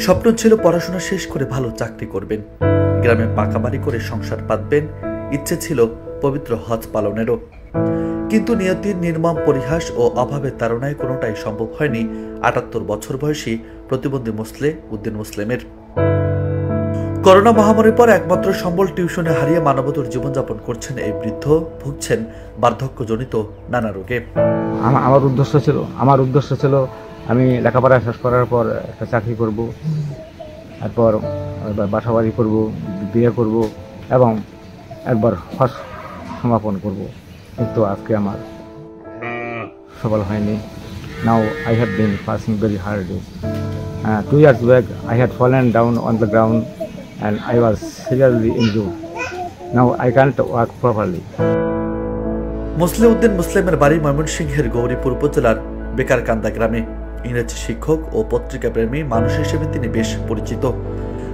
স্বপ্ন ছিল পড়াশোনা শেষ করে ভালো চাকরি করবেন, গ্রামে পাকা বাড়ি করে সংসার পাতবেন। ইচ্ছে ছিল পবিত্র হজ পালনেরও, কিন্তু নিয়তির নির্মম পরিহাস ও অভাবের তাড়নায় কোনোটাই সম্ভব হয়নি ৭৮ বছর বয়সী প্রতিবন্ধী উদ্দিন মুসলেমের। করোনা মহামারীর পর একমাত্র সম্বল টিউশনে হারিয়ে মানবতর জীবনযাপন করছেন এই বৃদ্ধ, ভুগছেন বার্ধক্যজনিত নানা রোগে। আমার উদ্দেশ্য ছিল আমি লেখাপড়া শেষ করার পর একটা চাকরি করব, তারপর বাসা বাড়ি করবো, বিয়ে করব এবং একবার হজ সমাপন করব, কিন্তু আজকে আমার সফল হয়নি। Now I have been passing very hard days. 2 years back I had fallen down on the ground and I was severely injured. Now I can't walk properly. Uddin মুসলেমের বাড়ি ময়মনসিংহের গৌরীপুর উপজেলার বেকারকান্দা গ্রামে। ইংরেজি শিক্ষক ও পত্রিকা প্রেমী মানুষ হিসেবে তিনি বেশ পরিচিত।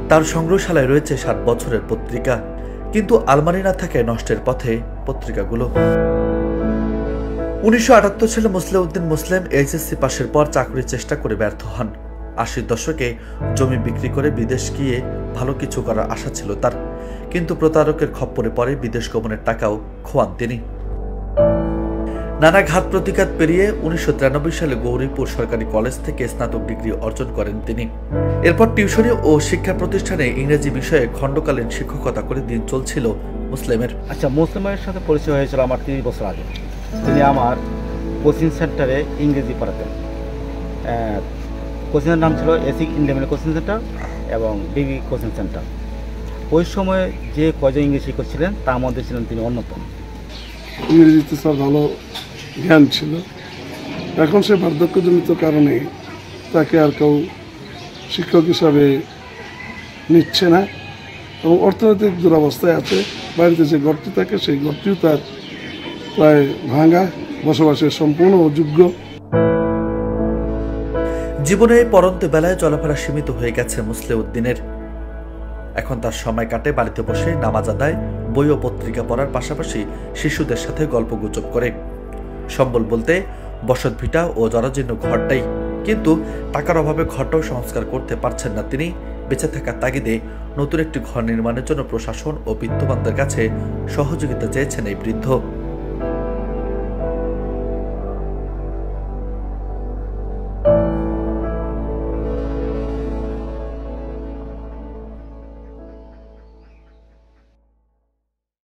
তার সংগ্রহশালায় রয়েছে 60 বছরের পত্রিকা, কিন্তু আলমারি না থাকে নষ্টের পথে পত্রিকাগুলো। 1978 সালে উদ্দিন মুসলেম এইচএসসি পাশের পর চাকরির চেষ্টা করে ব্যর্থ হন। 80 দশকে জমি বিক্রি করে বিদেশ গিয়ে ভালো কিছু করার আশা ছিল তার, কিন্তু প্রতারকের খপ্পরে পড়ে বিদেশ গমনের টাকাও খোয়ান তিনি। নানা ঘাত প্রতিঘাত পেরিয়ে 1993 সালে গৌরীপুর সরকারি কলেজ থেকে স্নাতক ডিগ্রি অর্জন করেন তিনি। এরপর টিউশনি ও শিক্ষা প্রতিষ্ঠানে ইংরেজি বিষয়ে খণ্ডকালীন শিক্ষকতা করে দিন চলছিল মুসলেমের। মুসলেমের সাথে পরিচয় হয়েছিল আমার 30 বছর আগে। তিনি আমার কোচিং সেন্টারে ইংরেজি পড়াতেন। কোচিংয়ের নাম ছিল এসি ইন্ডিয়ান কোচিং সেন্টার এবং ডিবি কোচিং সেন্টার। ওই সময়ে যে কয়জন ইংরেজি শিক্ষক ছিলেন তার মধ্যে ছিলেন তিনি অন্যতম। ইংরেজিতে স্যার ভালো জ্ঞান ছিল। এখন সে বার্ধক্যজনিত কারণে তাকে আর কেউ শিক্ষক হিসাবে নিচ্ছে না এবং অর্থনৈতিক দুরবস্থায় আছে। বাড়িতে যে ঘরটি থাকে সেই ঘরটিও তার প্রায় ভাঙা, বসবাসের সম্পূর্ণ অযোগ্য। জীবনে এই পরন্ত বেলায় চলাফেরা সীমিত হয়ে গেছে উদ্দিনের। এখন তার সময় কাটে বাড়িতে বসে নামাজ আদায়, বই ও পত্রিকা পড়ার পাশাপাশি শিশুদের সাথে গল্পগুজব করে। সম্বল বলতে বসত ভিটা ও জরাজীর্ণ ঘরটাই, কিন্তু টাকার অভাবে ঘরটাও সংস্কার করতে পারছেন না তিনি। বেঁচে থাকার তাগিদে নতুন একটি ঘর নির্মাণের জন্য প্রশাসন ও বিত্তবানদের কাছে সহযোগিতা চেয়েছেন এই বৃদ্ধ।